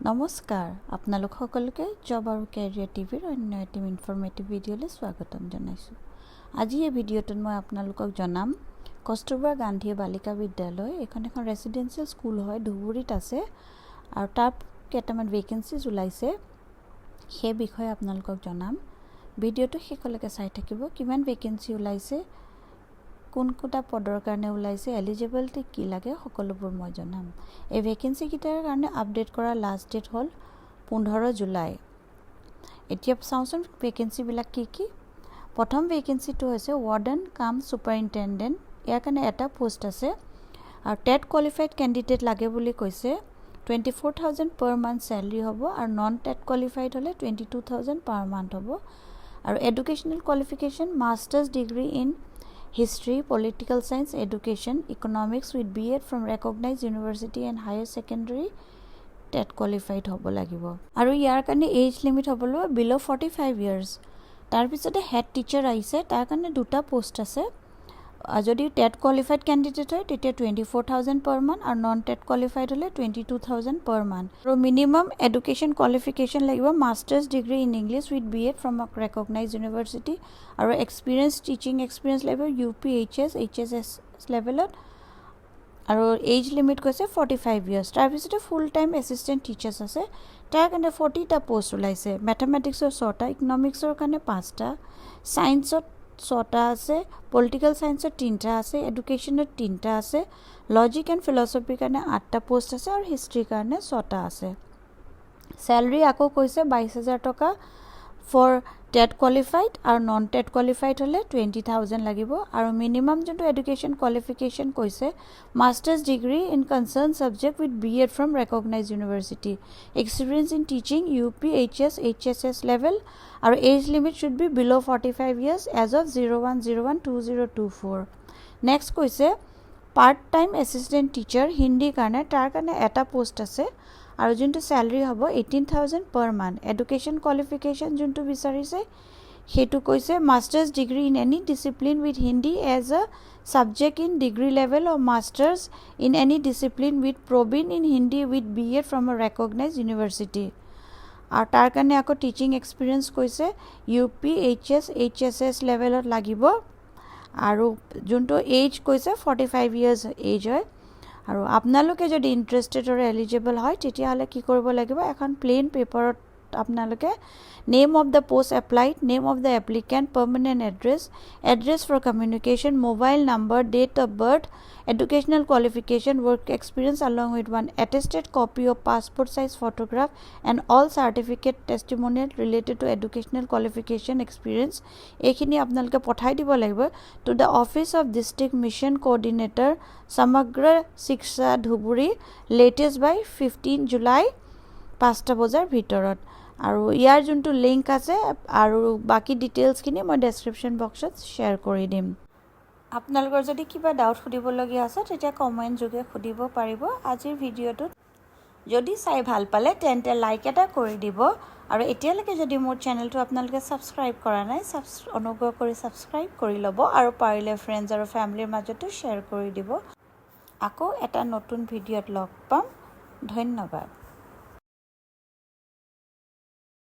নমস্কাৰ আপোনালোক সকলোকে জব আৰু কেৰিয়াৰ টিভিৰ অন্য এটি ইনফৰমেটিভ ভিডিঅ'লৈ স্বাগতম জনাইছোঁ। আজি এই ভিডিঅ'টোত মই আপোনালোকক জনাম কস্তুৰবা গান্ধী বালিকা বিদ্যালয় এখন ৰেচিডেন্সিয়েল স্কুল হয়, ধুবুৰীত আছে আৰু তাৰ কেইটামান ভেকেন্সিজ ওলাইছে, সেই বিষয়ে আপোনালোকক জনাম। ভিডিঅ'টো শেষলৈকে চাই থাকিব। কিমান ভেকেন্সি ওলাইছে, কোন কোটা পদৰ কাৰণে ওলাইছে, এলিজিবিলিটি কি লাগে, সকলোবোৰ মই জনাম। এই ভেকেন্সি কেইটাৰ কাৰণে আপডেট কৰা লাষ্ট ডেট হ'ল 15 জুলাই। এতিয়া চাওঁচোন ভেকেন্সিবিলাক কি কি। প্ৰথম ভেকেন্সিটো হৈছে ৱাৰ্ডেন কাম ছুপাৰিনটেণ্ডেণ্ট। ইয়াৰ কাৰণে এটা পোষ্ট আছে আৰু টেট কোৱালিফাইড কেণ্ডিডেট লাগে বুলি কৈছে। 24,000 পাৰ মান্থ চেলাৰি হ'ব আৰু নন টেট কোৱালিফাইড হ'লে 22,000 পাৰ মান্থ হ'ব। আৰু educational qualification masters degree in History, Political Science, Education, Economics with B.Ed from recognized university and higher secondary TET qualified হ'ব লাগিব। আৰু ইয়াৰ কাৰণে এজ লিমিট হ'ব লাগিব below 45 years। তাৰপিছতে হেড টিচাৰ আহিছে, তাৰ কাৰণে দুটা পোষ্ট আছে। যদি টেট কোৱালিফাইড কেণ্ডিডেট হয় তেতিয়া 24,000 পাৰ মান্থ আৰু নন টেট কোৱালিফাইড হ'লে 22,000 পাৰ মান্থ। আৰু মিনিমাম এডুকেশ্যন কোৱালিফিকেশ্যন লাগিব masters degree in English with B.Ed from a recognised university আৰু এক্সপিৰিয়েঞ্চ টিচিং এক্সপিৰিয়েঞ্চ লাগিব UP, HSS লেভেলত। আৰু এজ লিমিট কৈছে 45 years। তাৰপিছতে ফুল টাইম এছিষ্টেণ্ট টিচাৰ্ছ আছে, তাৰ কাৰণে 40টা পোষ্ট ওলাইছে। মেথামেটিক্সৰ 6টা, ইকনমিক্সৰ কাৰণে 5টা, ছায়েন্সত 6টা আছে, পলিটিকেল ছায়েন্সত 3টা আছে, এডুকেশ্যনত 3টা আছে, লজিক এণ্ড ফিলচফিৰ কাৰণে 8টা পোষ্ট আছে আৰু হিষ্ট্ৰীৰ কাৰণে 6টা আছে। চেলাৰি আকৌ কৈছে 22,000 টকা ফৰ টেট কোৱালিফাইড আৰু নন টেট কোৱালিফাইড হ'লে 20,000 লাগিব। আৰু মিনিমাম যোনটো এডুকেশ্যন কোৱালিফিকেশ্যন কৈছে masters degree in concerned subject with B.Ed from recognised university, experience in teaching UP, HSS level আৰু age limit should be below' 45 years age of 01/01/2024। Next কৈছে part time assistant teacher হিন্দীৰ কাৰণে, তাৰ কাৰণে এটা post আছে আৰু যোনটো চেলাৰি হ'ব 18,000 পাৰ মান্থ। এডুকেশ্যন কোৱালিফিকেশ্যন যোনটো বিচাৰিছে সেইটো কৈছে masters degree in any discipline with Hindi as a subject in degree level of masters in any discipline with প্ৰবীণ in Hindi with B.Ed from a recognised university. আৰু তাৰ কাৰণে আকৌ টিচিং এক্সপিৰিয়েঞ্চ কৈছে UP, HSS লেভেলত লাগিব। আৰু যোনটো এজ কৈছে 45 years এজ হয়। আৰু আপোনালোকে যদি ইণ্টাৰেষ্টেড আৰু এলিজিবল হয় তেতিয়াহ'লে কি কৰিব লাগিব, এখন প্লেইন পেপাৰত আপোনালোকে name of the post applied, name of the applicant, permanent address for communication, mobile number, date of birth, educational qualification, work experience along with one attested copy of passport size photograph and all certificate testimonial related to educational qualification experience এইখিনি আপোনালোকে পঠাই দিব লাগিব to the office of district mission coordinator Samagra Shiksha Dhuburi latest by 15 July 5টা বজাৰ ভিতৰত। আৰু ইয়াৰ যোনটো লিংক আছে আৰু বাকি ডিটেইলছখিনি মই ডেছক্ৰিপশ্যন বক্সত শ্বেয়াৰ কৰি দিম। আপোনালোকৰ যদি কিবা ডাউট সুধিবলগীয়া আছে তেতিয়া কমেণ্ট যোগে সুধিব পাৰিব। আজিৰ ভিডিঅ'টোত যদি চাই ভাল পালে তেন্তে লাইক এটা কৰি দিব আৰু এতিয়ালৈকে যদি মোৰ চেনেলটো আপোনালোকে ছাবস্ক্ৰাইব কৰা নাই অনুগ্ৰহ কৰি ছাবস্ক্ৰাইব কৰি ল'ব আৰু পাৰিলে ফ্ৰেণ্ডছ আৰু ফেমিলিৰ মাজতো শ্বেয়াৰ কৰি দিব। আকৌ এটা নতুন ভিডিঅ'ত লগ পাম। ধন্যবাদ।